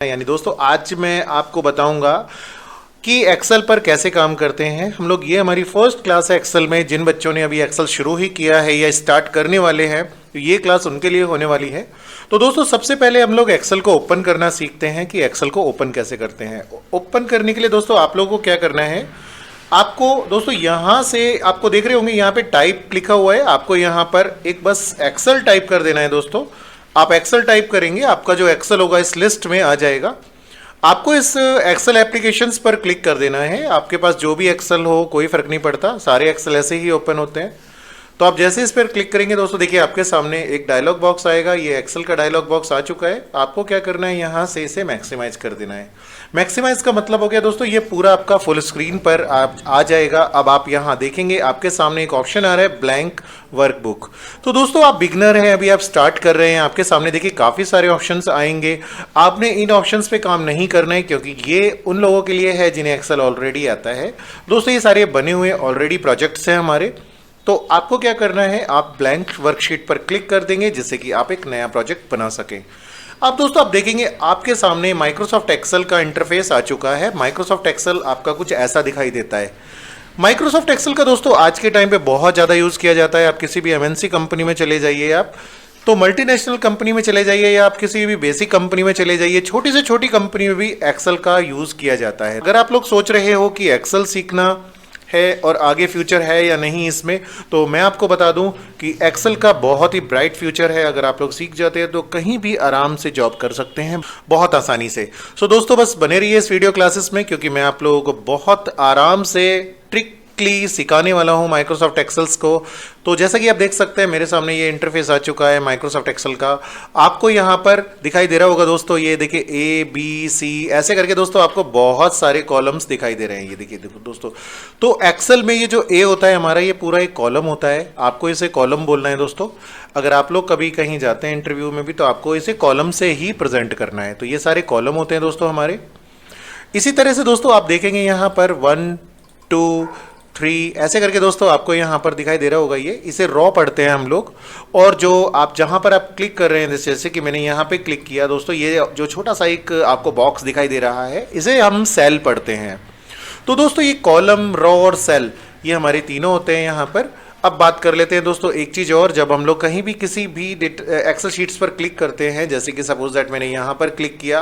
यानी दोस्तों आज मैं आपको बताऊंगा कि एक्सेल पर कैसे काम करते हैं हम लोग। ये हमारी फर्स्ट क्लास है एक्सेल में। जिन बच्चों ने अभी एक्सेल शुरू ही किया है या स्टार्ट करने वाले हैं तो ये क्लास उनके लिए होने वाली है। तो दोस्तों सबसे पहले हम लोग एक्सेल को ओपन करना सीखते हैं कि एक्सेल को ओपन कैसे करते हैं। ओपन करने के लिए दोस्तों आप लोगों को क्या करना है, आपको दोस्तों यहाँ से आपको देख रहे होंगे यहाँ पे टाइप लिखा हुआ है, आपको यहाँ पर एक बस एक्सेल टाइप कर देना है। दोस्तों आप एक्सेल टाइप करेंगे, आपका जो एक्सेल होगा इस लिस्ट में आ जाएगा। आपको इस एक्सेल एप्लीकेशंस पर क्लिक कर देना है। आपके पास जो भी एक्सेल हो कोई फर्क नहीं पड़ता, सारे एक्सेल ऐसे ही ओपन होते हैं। तो आप जैसे इस पर क्लिक करेंगे दोस्तों देखिए आपके सामने एक डायलॉग बॉक्स आएगा। ये एक्सेल का डायलॉग बॉक्स आ चुका है। आपको क्या करना है, यहाँ से इसे मैक्सिमाइज कर देना है। मैक्सिमाइज का मतलब हो गया दोस्तों ये पूरा आपका फुल स्क्रीन पर आ जाएगा। अब आप यहाँ देखेंगे आपके सामने एक ऑप्शन आ रहा है ब्लैंक वर्कबुक। तो दोस्तों आप बिगनर हैं, अभी आप स्टार्ट कर रहे हैं, आपके सामने देखिए काफ़ी सारे ऑप्शंस आएंगे। आपने इन ऑप्शंस पे काम नहीं करना है क्योंकि ये उन लोगों के लिए है जिन्हें एक्सेल ऑलरेडी आता है। दोस्तों ये सारे बने हुए ऑलरेडी प्रोजेक्ट्स हैं हमारे। तो आपको क्या करना है, आप ब्लैंक वर्कशीट पर क्लिक कर देंगे जिससे कि आप एक नया प्रोजेक्ट बना सकें। अब दोस्तों आप देखेंगे आपके सामने माइक्रोसॉफ्ट एक्सेल का इंटरफेस आ चुका है। माइक्रोसॉफ्ट एक्सेल आपका कुछ ऐसा दिखाई देता है। माइक्रोसॉफ्ट एक्सेल का दोस्तों आज के टाइम पे बहुत ज़्यादा यूज़ किया जाता है। आप किसी भी एमएनसी कंपनी में चले जाइए, आप तो मल्टीनेशनल कंपनी में चले जाइए या आप किसी भी बेसिक कंपनी में चले जाइए, छोटी से छोटी कंपनी में भी एक्सेल का यूज़ किया जाता है। अगर आप लोग सोच रहे हो कि एक्सेल सीखना है और आगे फ्यूचर है या नहीं इसमें, तो मैं आपको बता दूं कि एक्सेल का बहुत ही ब्राइट फ्यूचर है। अगर आप लोग सीख जाते हैं तो कहीं भी आराम से जॉब कर सकते हैं बहुत आसानी से। सो दोस्तों बस बने रहिए इस वीडियो क्लासेस में क्योंकि मैं आप लोगों को बहुत आराम से ट्रिक सिखाने वाला हूं माइक्रोसॉफ्ट एक्सेल्स को। तो जैसा कि आप देख सकते हैं मेरे सामने ये इंटरफेस आ चुका है माइक्रोसॉफ्ट एक्सेल का। आपको यहाँ पर दिखाई दे रहा होगा दोस्तों, ये देखिए ए बी सी ऐसे करके दोस्तों आपको बहुत सारे कॉलम्स दिखाई दे रहे हैं। ये देखिए देखो दोस्तों, तो एक्सेल में ये जो ए होता है हमारा, ये पूरा एक कॉलम होता है। आपको इसे कॉलम बोलना है दोस्तों। अगर आप लोग कभी कहीं जाते हैं इंटरव्यू में भी तो आपको इसे कॉलम से ही प्रेजेंट करना है। तो ये सारे कॉलम होते हैं दोस्तों हमारे। इसी तरह से दोस्तों आप देखेंगे यहाँ पर 1 2 3 ऐसे करके दोस्तों आपको यहाँ पर दिखाई दे रहा होगा। ये इसे रॉ पढ़ते हैं हम लोग। और जो आप जहाँ पर आप क्लिक कर रहे हैं जैसे कि मैंने यहाँ पे क्लिक किया दोस्तों, ये जो छोटा सा एक आपको बॉक्स दिखाई दे रहा है इसे हम सेल पढ़ते हैं। तो दोस्तों ये कॉलम, रॉ और सेल ये हमारे तीनों होते हैं यहाँ पर। अब बात कर लेते हैं दोस्तों एक चीज़ और, जब हम लोग कहीं भी किसी भी एक्सेल शीट्स पर क्लिक करते हैं, जैसे कि सपोज दैट मैंने यहाँ पर क्लिक किया,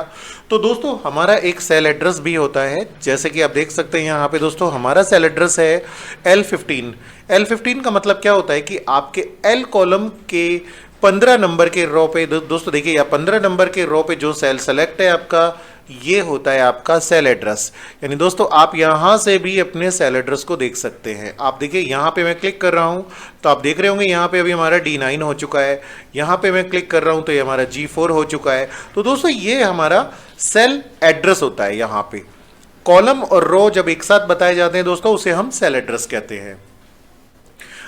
तो दोस्तों हमारा एक सेल एड्रेस भी होता है। जैसे कि आप देख सकते हैं यहाँ पे दोस्तों हमारा सेल एड्रेस है L15। L15 का मतलब क्या होता है कि आपके L कॉलम के 15 नंबर के रो पे दोस्तों देखिए या 15 नंबर के रो पे जो सेल सेलेक्ट है आपका, ये होता है आपका सेल एड्रेस। यानी दोस्तों आप यहाँ से भी अपने सेल एड्रेस को देख सकते हैं। आप देखिए यहाँ पे मैं क्लिक कर रहा हूँ तो आप देख रहे होंगे यहाँ पे अभी हमारा D9 हो चुका है। यहाँ पे मैं क्लिक कर रहा हूँ तो ये हमारा G4 हो चुका है। तो दोस्तों ये हमारा सेल एड्रेस होता है। यहाँ पे कॉलम और रो जब एक साथ बताए जाते हैं दोस्तों उसे हम सेल एड्रेस कहते हैं।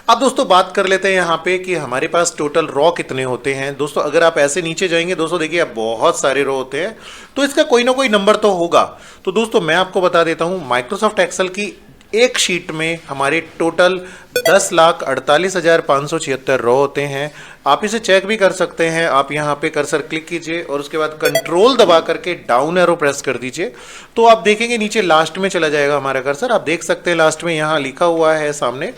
अब दोस्तों बात कर लेते हैं यहाँ पे कि हमारे पास टोटल रॉ कितने होते हैं। दोस्तों अगर आप ऐसे नीचे जाएंगे दोस्तों देखिए अब बहुत सारे रॉ होते हैं, तो इसका कोई ना कोई नंबर तो होगा। तो दोस्तों मैं आपको बता देता हूँ माइक्रोसॉफ्ट एक्सेल की एक शीट में हमारे टोटल 10,48,576 रॉ होते हैं। आप इसे चेक भी कर सकते हैं। आप यहाँ पे कर्सर क्लिक कीजिए और उसके बाद कंट्रोल दबा करके डाउन एरो प्रेस कर दीजिए तो आप देखेंगे नीचे लास्ट में चला जाएगा हमारा कर्सर। आप देख सकते हैं लास्ट में यहाँ लिखा हुआ है सामने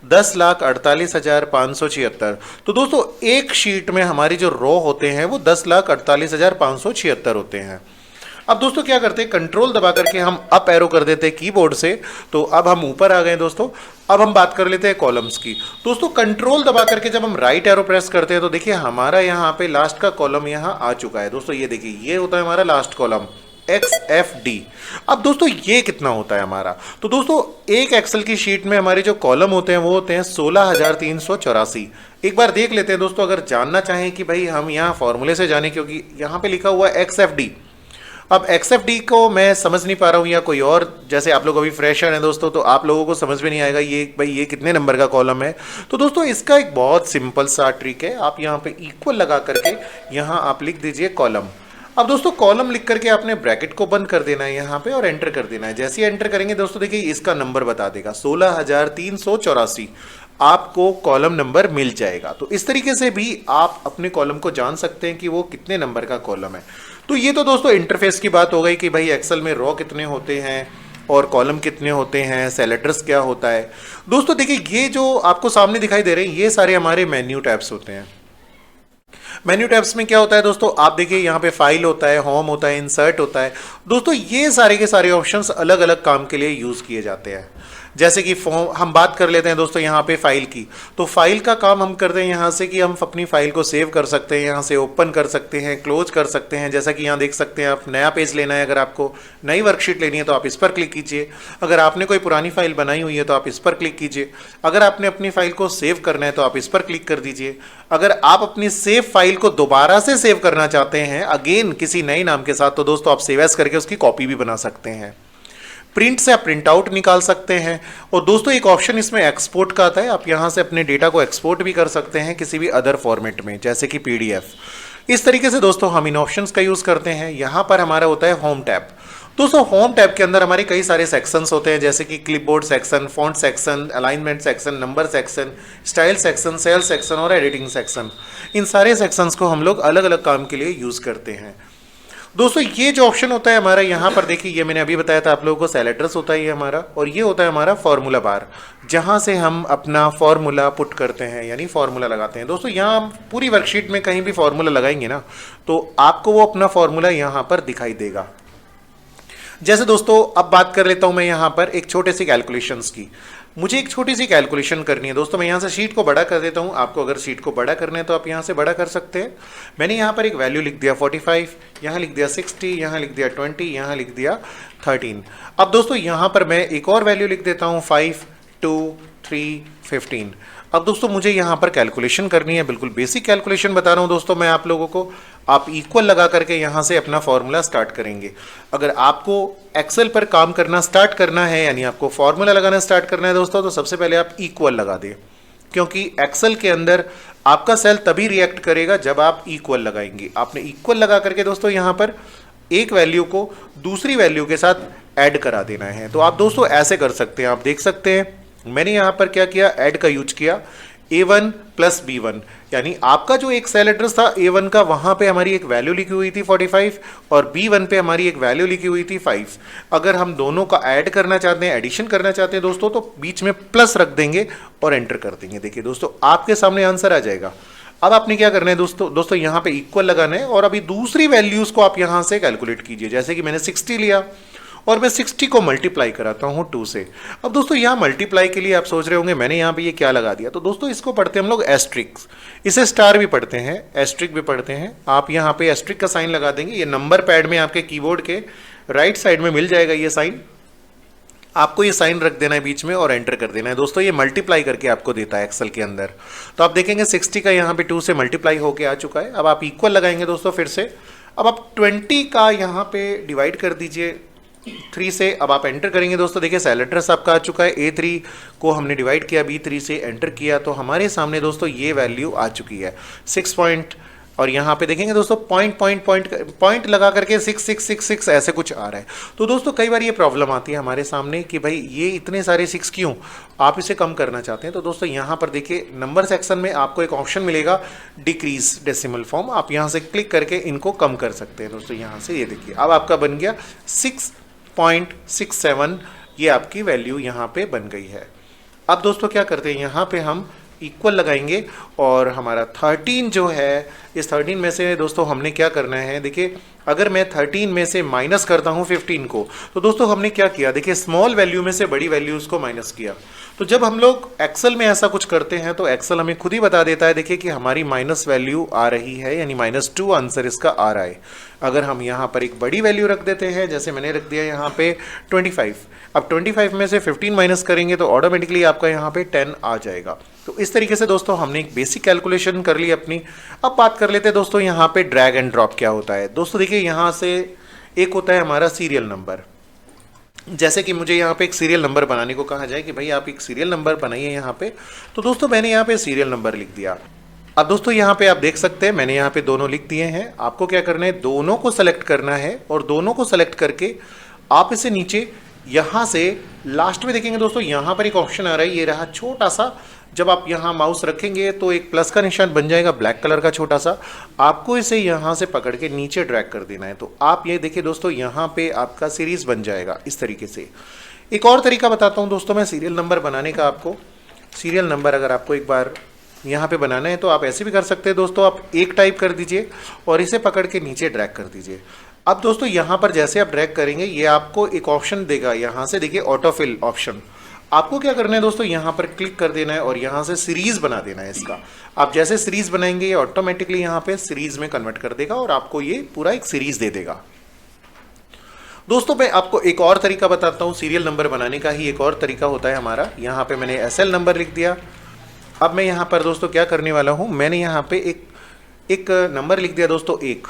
10,48,576। तो दोस्तों एक शीट में हमारी जो रॉ होते हैं वो 10,48,576 होते हैं। अब दोस्तों क्या करते हैं, कंट्रोल दबा करके हम अप एरो कर देते हैं कीबोर्ड से। तो अब हम ऊपर आ गए दोस्तों। अब हम बात कर लेते हैं कॉलम्स की। दोस्तों कंट्रोल दबा करके जब हम राइट एरो प्रेस करते हैं तो देखिए हमारा यहाँ पे लास्ट का कॉलम यहाँ आ चुका है। दोस्तों ये देखिए ये होता है हमारा लास्ट कॉलम XFD। अब दोस्तों ये कितना होता है हमारा, तो दोस्तों एक एक्सेल की शीट में हमारे जो कॉलम होते हैं वो होते हैं 16,384। एक बार देख लेते हैं दोस्तों, अगर जानना चाहें कि भाई हम यहाँ फॉर्मूले से जाने, क्योंकि यहाँ पे लिखा हुआ है XFD। अब XFD को मैं समझ नहीं पा रहा हूँ या कोई और, जैसे आप लोग अभी फ्रेशर हैं दोस्तों तो आप लोगों को समझ में नहीं आएगा ये भाई ये कितने नंबर का कॉलम है। तो दोस्तों इसका एक बहुत सिंपल सा ट्रिक है। आप यहाँ पे इक्वल लगा करके यहाँ आप लिख दीजिए कॉलम। अब दोस्तों कॉलम लिख करके आपने ब्रैकेट को बंद कर देना है यहाँ पे और एंटर कर देना है। जैसे ही एंटर करेंगे दोस्तों देखिए इसका नंबर बता देगा 16,384। आपको कॉलम नंबर मिल जाएगा। तो इस तरीके से भी आप अपने कॉलम को जान सकते हैं कि वो कितने नंबर का कॉलम है। तो ये तो दोस्तों इंटरफेस की बात हो गई कि भाई एक्सेल में रो कितने होते हैं और कॉलम कितने होते हैं, सेल एड्रेस क्या होता है। दोस्तों देखिए, ये जो आपको सामने दिखाई दे रहे हैं ये सारे हमारे मेन्यू टैब्स होते हैं। मेन्यू टैब्स में क्या होता है दोस्तों, आप देखिए यहाँ पे फाइल होता है, होम होता है, इंसर्ट होता है। दोस्तों ये सारे के सारे ऑप्शंस अलग अलग काम के लिए यूज़ किए जाते हैं। जैसे कि फॉर्म हम बात कर लेते हैं दोस्तों यहाँ पे फाइल की, तो फाइल का काम हम करते हैं यहाँ से कि हम अपनी फाइल को सेव कर सकते हैं, यहाँ से ओपन कर सकते हैं, क्लोज कर सकते हैं। जैसा कि यहाँ देख सकते हैं आप, नया पेज लेना है, अगर आपको नई वर्कशीट लेनी है तो आप इस पर क्लिक कीजिए। अगर आपने कोई पुरानी फाइल बनाई हुई है तो आप इस पर क्लिक कीजिए। अगर आपने अपनी फाइल को सेव करना है तो आप इस पर क्लिक कर दीजिए। अगर आप अपनी सेव फाइल को दोबारा से सेव करना चाहते हैं अगेन किसी नए नाम के साथ, तो दोस्तों आप सेव एज करके उसकी कॉपी भी बना सकते हैं। प्रिंट से आप प्रिंट आउट निकाल सकते हैं। और दोस्तों एक ऑप्शन इसमें एक्सपोर्ट का आता है, आप यहाँ से अपने डेटा को एक्सपोर्ट भी कर सकते हैं किसी भी अदर फॉर्मेट में, जैसे कि PDF। इस तरीके से दोस्तों हम इन ऑप्शंस का यूज़ करते हैं। यहाँ पर हमारा होता है होम टैब। दोस्तों होम टैब के अंदर हमारे कई सारे सेक्शंस होते हैं, जैसे कि clipboard section, font section, alignment section, number section, style section, cell section और एडिटिंग सेक्शन। इन सारे सेक्शंस को हम लोग अलग अलग काम के लिए यूज़ करते हैं। दोस्तों ये जो ऑप्शन होता है हमारा, यहाँ पर देखिए, ये मैंने अभी बताया था आप लोगों को, सेल एड्रेस होता है ये हमारा, और ये होता है हमारा फॉर्मूला बार, जहाँ से हम अपना फॉर्मूला पुट करते हैं, यानी फॉर्मूला लगाते हैं। दोस्तों यहाँ हम पूरी वर्कशीट में कहीं भी फॉर्मूला लगाएंगे ना, तो आपको वो अपना फॉर्मूला यहाँ पर दिखाई देगा। जैसे दोस्तों अब बात कर लेता हूँ मैं यहाँ पर एक छोटे सी कैलकुलेशंस की। मुझे एक छोटी सी कैलकुलेशन करनी है दोस्तों, मैं यहाँ से शीट को बड़ा कर देता हूँ। आपको अगर शीट को बड़ा करना है तो आप यहाँ से बड़ा कर सकते हैं। मैंने यहाँ पर एक वैल्यू लिख दिया 45, यहाँ लिख दिया 60, यहाँ लिख दिया 20, यहाँ लिख दिया 13। अब दोस्तों यहाँ पर मैं एक और वैल्यू लिख देता हूँ 5, 2, 3, 15। अब दोस्तों मुझे यहाँ पर कैलकुलेशन करनी है, बिल्कुल बेसिक कैलकुलेशन बता रहा हूँ दोस्तों मैं आप लोगों को। आप इक्वल लगा करके यहाँ से अपना फॉर्मूला स्टार्ट करेंगे। अगर आपको एक्सेल पर काम करना स्टार्ट करना है, यानी आपको फॉर्मूला लगाना स्टार्ट करना है दोस्तों, तो सबसे पहले आप इक्वल लगा दें, क्योंकि एक्सेल के अंदर आपका सेल तभी रिएक्ट करेगा जब आप इक्वल लगाएंगे। आपने इक्वल लगा करके दोस्तों यहाँ पर एक वैल्यू को दूसरी वैल्यू के साथ ऐड करा देना है। तो आप दोस्तों ऐसे कर सकते हैं, आप देख सकते हैं मैंने यहाँ पर क्या किया, ऐड का यूज किया, A1 प्लस B1, यानी आपका जो एक सेल एड्रेस था A1 का, वहाँ पे हमारी एक वैल्यू लिखी हुई थी 45 और B1 पे हमारी एक वैल्यू लिखी हुई थी 5। अगर हम दोनों का ऐड करना चाहते हैं, एडिशन करना चाहते हैं दोस्तों, तो बीच में प्लस रख देंगे और एंटर कर देंगे। देखिए दोस्तों आपके सामने आंसर आ जाएगा। अब आपने क्या करना है दोस्तों यहाँ पे इक्वल लगाना है और अभी दूसरी वैल्यूज को आप यहाँ से कैलकुलेट कीजिए। जैसे कि मैंने 60 लिया और मैं 60 को मल्टीप्लाई कराता हूँ 2 से। अब दोस्तों यहाँ मल्टीप्लाई के लिए आप सोच रहे होंगे मैंने यहाँ पे ये क्या लगा दिया, तो दोस्तों इसको पढ़ते हैं हम लोग एस्ट्रिक्स, इसे स्टार भी पढ़ते हैं, एस्ट्रिक भी पढ़ते हैं। आप यहाँ पे एस्ट्रिक का साइन लगा देंगे, ये नंबर पैड में आपके कीबोर्ड के राइट साइड में मिल जाएगा ये साइन। आपको ये साइन रख देना है बीच में और एंटर कर देना है। दोस्तों ये मल्टीप्लाई करके आपको देता है एक्सेल के अंदर। तो आप देखेंगे 60 का यहाँ पे 2 से मल्टीप्लाई होके आ चुका है। अब आप इक्वल लगाएंगे दोस्तों फिर से। अब आप 20 का यहाँ पे डिवाइड कर दीजिए 3 से। अब आप एंटर करेंगे दोस्तों, देखिए सेल एड्रेस आपका आ चुका है। A3 को हमने डिवाइड किया B3 से, एंटर किया तो हमारे सामने दोस्तों ये वैल्यू आ चुकी है 6 पॉइंट। और यहाँ पे देखेंगे दोस्तों पॉइंट लगा करके 6666 ऐसे कुछ आ रहा है। तो दोस्तों कई बार ये प्रॉब्लम आती है हमारे सामने कि भाई ये इतने सारे 6 क्यों, आप इसे कम करना चाहते हैं। तो दोस्तों यहाँ पर देखिए नंबर सेक्शन में आपको एक ऑप्शन मिलेगा डिक्रीज डेसिमल फॉर्म, आप यहाँ से क्लिक करके इनको कम कर सकते हैं दोस्तों। यहाँ से ये देखिए अब आपका बन गया 6.67, ये आपकी वैल्यू यहाँ पे बन गई है। अब दोस्तों क्या करते हैं, यहाँ पे हम इक्वल लगाएंगे और हमारा 13 जो है, इस 13 में से दोस्तों हमने क्या करना है, देखिए अगर मैं 13 में से माइनस करता हूँ 15 को, तो दोस्तों हमने क्या किया, देखिए स्मॉल वैल्यू में से बड़ी वैल्यूज़ को माइनस किया। तो जब हम लोग एक्सेल में ऐसा कुछ करते हैं तो एक्सेल हमें खुद ही बता देता है, देखिए कि हमारी माइनस वैल्यू आ रही है, यानी -2 आंसर इसका आ रहा है। अगर हम यहाँ पर एक बड़ी वैल्यू रख देते हैं, जैसे मैंने रख दिया यहाँ पे 25, अब 25 में से 15 माइनस करेंगे तो ऑटोमेटिकली आपका यहाँ पे 10 आ जाएगा। तो इस तरीके से दोस्तों हमने एक बेसिक कैलकुलेशन कर ली अपनी। अब बात कर लेते हैं दोस्तों यहाँ पे ड्रैग एंड ड्रॉप क्या होता है। दोस्तों देखिए यहाँ से एक होता है हमारा सीरियल नंबर, जैसे कि मुझे यहाँ पे एक सीरियल नंबर बनाने को कहा जाए कि भाई आप एक सीरियल नंबर बनाइए यहाँ पे, तो दोस्तों मैंने यहाँ पे सीरियल नंबर लिख दिया। अब दोस्तों यहाँ पे आप देख सकते हैं मैंने यहाँ पे दोनों लिख दिए हैं। आपको क्या करना है, दोनों को सेलेक्ट करना है और दोनों को सेलेक्ट करके आप इसे नीचे यहाँ से लास्ट में देखेंगे दोस्तों, यहाँ पर एक ऑप्शन आ रहा है, ये रहा छोटा सा। जब आप यहाँ माउस रखेंगे तो एक प्लस का निशान बन जाएगा ब्लैक कलर का छोटा सा। आपको इसे यहाँ से पकड़ के नीचे ड्रैग कर देना है। तो आप ये देखिए दोस्तों, यहाँ पे आपका सीरीज बन जाएगा इस तरीके से। एक और तरीका बताता हूँ दोस्तों मैं सीरियल नंबर बनाने का आपको। सीरियल नंबर अगर आपको एक बार यहाँ पे बनाना है तो आप ऐसे भी कर सकते हैं दोस्तों। आप एक टाइप कर दीजिए और इसे पकड़ के नीचे ड्रैग कर दीजिए। अब दोस्तों यहाँ पर जैसे आप ड्रैग करेंगे ये आपको एक ऑप्शन देगा, यहाँ से देखिए ऑटोफिल ऑप्शन। आपको क्या करना है दोस्तों, यहाँ पर क्लिक कर देना है और यहाँ से सीरीज बना देना है इसका। आप जैसे सीरीज बनाएंगे ये ऑटोमेटिकली यहाँ पे सीरीज में कन्वर्ट कर देगा और आपको ये पूरा एक सीरीज दे देगा। दोस्तों मैं आपको एक और तरीका बताता हूँ सीरियल नंबर बनाने का ही। एक और तरीका होता है हमारा, यहाँ पे मैंने SL नंबर लिख दिया। अब मैं यहाँ पर दोस्तों क्या करने वाला हूँ, मैंने यहाँ पे एक नंबर लिख दिया दोस्तों 1।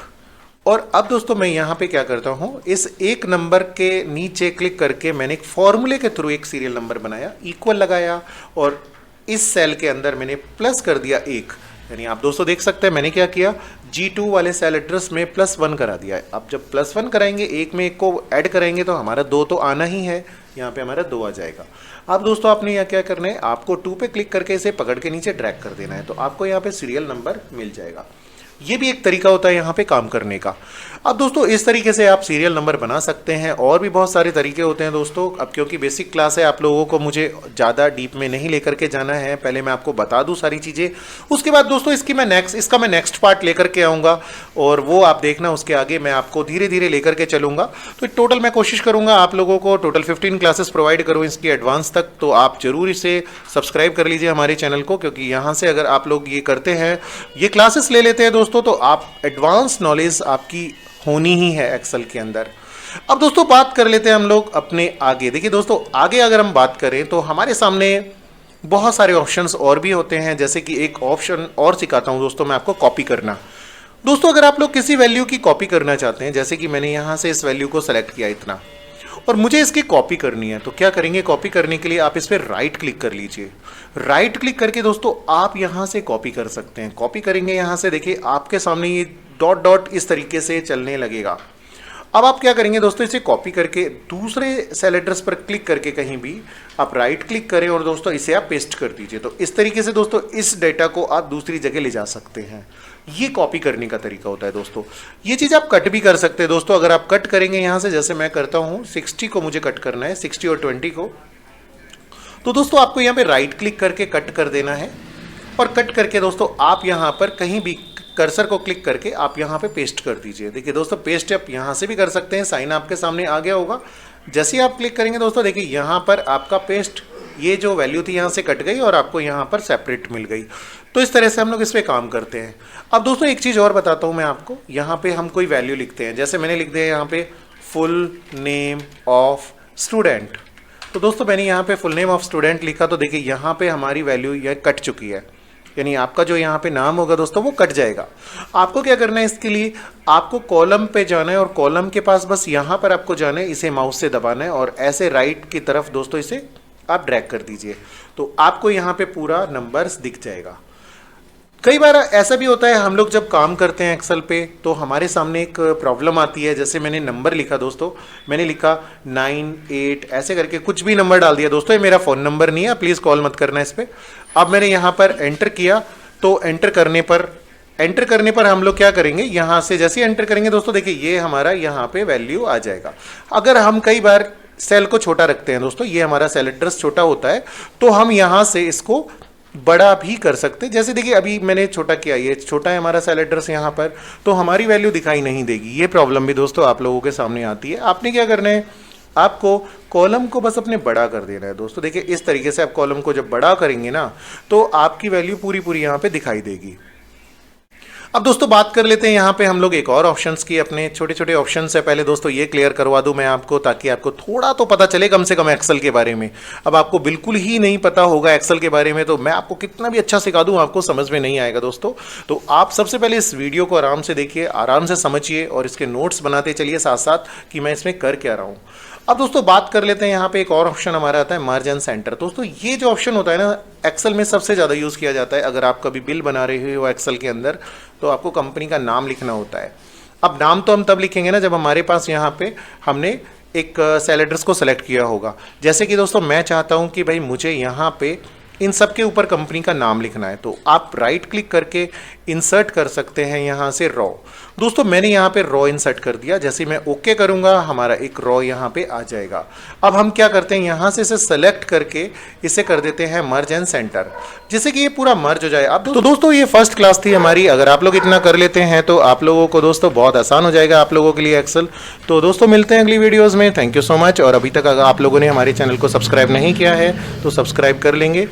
और अब दोस्तों मैं यहाँ पे क्या करता हूँ, इस एक नंबर के नीचे क्लिक करके मैंने एक फॉर्मूले के थ्रू एक सीरियल नंबर बनाया, इक्वल लगाया और इस सेल के अंदर मैंने प्लस कर दिया 1। यानी आप दोस्तों देख सकते हैं मैंने क्या किया, G2 वाले सेल एड्रेस में +1 करा दिया है। अब जब +1 कराएंगे, एक में एक को ऐड कराएंगे तो हमारा 2 तो आना ही है, यहाँ पे हमारा 2 आ जाएगा। अब दोस्तों आपने यहाँ क्या करना है, आपको 2 पे क्लिक करके इसे पकड़ के नीचे ड्रैग कर देना है, तो आपको यहाँ पे सीरियल नंबर मिल जाएगा। ये भी एक तरीका होता है यहाँ पे काम करने का। अब दोस्तों इस तरीके से आप सीरियल नंबर बना सकते हैं। और भी बहुत सारे तरीके होते हैं दोस्तों। अब क्योंकि बेसिक क्लास है, आप लोगों को मुझे ज़्यादा डीप में नहीं लेकर के जाना है, पहले मैं आपको बता दूं सारी चीज़ें। उसके बाद दोस्तों इसका मैं नेक्स्ट पार्ट लेकर के आऊँगा और वो आप देखना, उसके आगे मैं आपको धीरे धीरे लेकर के चलूँगा। तो टोटल मैं कोशिश करूँगा आप लोगों को टोटल 15 क्लासेस प्रोवाइड करूँ इसकी एडवांस तक। तो आप जरूर इसे सब्सक्राइब कर लीजिए हमारे चैनल को, क्योंकि यहाँ से अगर आप लोग ये करते हैं, ये क्लासेस ले लेते हैं दोस्तों, तो आप एडवांस नॉलेज आपकी होनी ही है एक्सेल के अंदर। अब दोस्तों बात कर लेते हैं हम लोग अपने आगे। देखिए दोस्तों आगे अगर हम बात करें तो हमारे सामने बहुत सारे ऑप्शंस और भी होते हैं। जैसे कि एक ऑप्शन और सिखाता हूं दोस्तों मैं आपको, कॉपी करना। दोस्तों अगर आप लोग किसी वैल्यू की कॉपी करना चाहते हैं, जैसे कि मैंने यहाँ से इस वैल्यू को सेलेक्ट किया इतना, और मुझे इसकी कॉपी करनी है, तो क्या करेंगे, कॉपी करने के लिए आप इस पर राइट क्लिक कर लीजिए। राइट क्लिक करके दोस्तों आप यहाँ से कॉपी कर सकते हैं। कॉपी करेंगे यहाँ से, देखिए आपके सामने ये डॉट डॉट इस तरीके से चलने लगेगा। अब आप क्या करेंगे दोस्तों, इसे कॉपी करके दूसरे सेल एड्रेस पर क्लिक करके कहीं भी आप राइट क्लिक करें और दोस्तों इसे आप पेस्ट कर दीजिए। तो इस तरीके से दोस्तों इस डेटा को आप दूसरी जगह ले जा सकते हैं। ये कॉपी करने का तरीका होता है दोस्तों। ये चीज़ आप कट भी कर सकते हैं दोस्तों। अगर आप कट करेंगे यहाँ से, जैसे मैं करता हूँ 60 को मुझे कट करना है, 60 और 20 को, तो दोस्तों आपको यहाँ पे राइट क्लिक करके कट कर देना है। और कट करके दोस्तों आप यहाँ पर कहीं भी कर्सर को क्लिक करके आप यहाँ पे पेस्ट कर दीजिए। देखिए दोस्तों पेस्ट आप यहाँ से भी कर सकते हैं, साइन आपके सामने आ गया होगा। जैसे ही आप क्लिक करेंगे दोस्तों, देखिए यहाँ पर आपका पेस्ट, ये जो वैल्यू थी यहाँ से कट गई और आपको यहाँ पर सेपरेट मिल गई। तो इस तरह से हम लोग इस पर काम करते हैं। अब दोस्तों एक चीज़ और बताता हूँ मैं आपको, यहाँ पे हम कोई वैल्यू लिखते हैं, जैसे मैंने लिख दिया यहाँ पे फुल नेम ऑफ स्टूडेंट। तो दोस्तों मैंने यहाँ पे फुल नेम ऑफ स्टूडेंट लिखा, तो देखिए यहाँ पे हमारी वैल्यू यह कट चुकी है, यानी आपका जो यहाँ पे नाम होगा दोस्तों वो कट जाएगा। आपको क्या करना है, इसके लिए आपको कॉलम पे जाना है और कॉलम के पास बस यहाँ पर आपको जाना है, इसे माउस से दबाना है और ऐसे राइट की तरफ दोस्तों इसे आप ड्रैग कर दीजिए, तो आपको यहाँ पे पूरा नंबर्स दिख जाएगा। कई बार ऐसा भी होता है, हम लोग जब काम करते हैं एक्सेल पे तो हमारे सामने एक प्रॉब्लम आती है। जैसे मैंने नंबर लिखा दोस्तों, मैंने लिखा 9 8 ऐसे करके कुछ भी नंबर डाल दिया दोस्तों। ये मेरा फ़ोन नंबर नहीं है, प्लीज़ कॉल मत करना इस पर। अब मैंने यहाँ पर एंटर किया, तो एंटर करने पर हम लोग क्या करेंगे, यहाँ से जैसे ही एंटर करेंगे दोस्तों, देखिए ये हमारा यहाँ पे वैल्यू आ जाएगा। अगर हम कई बार सेल को छोटा रखते हैं दोस्तों, ये हमारा सेल एड्रेस छोटा होता है, तो हम यहाँ से इसको बड़ा भी कर सकते हैं। जैसे देखिए अभी मैंने छोटा किया, ये छोटा है हमारा सेल एड्रेस यहाँ पर, तो हमारी वैल्यू दिखाई नहीं देगी। ये प्रॉब्लम भी दोस्तों आप लोगों के सामने आती है। आपने क्या करना है, आपको कॉलम को बस अपने बड़ा कर देना है दोस्तों। देखिए इस तरीके से आप कॉलम को जब बड़ा करेंगे ना, तो आपकी वैल्यू पूरी पूरी यहाँ पे दिखाई देगी। अब दोस्तों बात कर लेते हैं यहाँ पे हम लोग एक और ऑप्शंस की। अपने छोटे छोटे ऑप्शंस है, पहले दोस्तों ये क्लियर करवा दूं मैं आपको, ताकि आपको थोड़ा तो पता चले कम से कम एक्सेल के बारे में। अब आपको बिल्कुल ही नहीं पता होगा एक्सेल के बारे में, तो मैं आपको कितना भी अच्छा सिखा दूं आपको समझ में नहीं आएगा दोस्तों। तो आप सबसे पहले इस वीडियो को आराम से देखिए, आराम से समझिए और इसके नोट्स बनाते चलिए साथ साथ कि मैं इसमें कर क्या रहा हूँ। अब दोस्तों बात कर लेते हैं, यहाँ पे एक और ऑप्शन हमारा आता है मार्ज एंड सेंटर। दोस्तों ये जो ऑप्शन होता है ना, एक्सेल में सबसे ज़्यादा यूज़ किया जाता है। अगर आप कभी बिल बना रहे हो एक्सेल के अंदर, तो आपको कंपनी का नाम लिखना होता है। अब नाम तो हम तब लिखेंगे ना जब हमारे पास यहाँ पे हमने एक सेल एड्रेस को सेलेक्ट किया होगा। जैसे कि दोस्तों मैं चाहता हूं कि भाई मुझे यहाँ पे इन सब के ऊपर कंपनी का नाम लिखना है, तो आप राइट क्लिक करके इंसर्ट कर सकते हैं यहाँ से रॉ। दोस्तों मैंने यहाँ पे रॉ इंसर्ट कर दिया, जैसे मैं ओके करूँगा हमारा एक रॉ यहाँ पे आ जाएगा। अब हम क्या करते हैं, यहाँ से इसे सेलेक्ट करके इसे कर देते हैं मर्ज एंड सेंटर, जिससे कि ये पूरा मर्ज हो जाए। अब तो दोस्तों ये फर्स्ट क्लास थी हमारी, अगर आप लोग इतना कर लेते हैं तो आप लोगों को दोस्तों बहुत आसान हो जाएगा आप लोगों के लिए एक्सेल। तो दोस्तों मिलते हैं अगली वीडियोज़ में। Thank you so much. और अभी तक अगर आप लोगों ने हमारे चैनल को सब्सक्राइब नहीं किया है तो सब्सक्राइब कर लेंगे।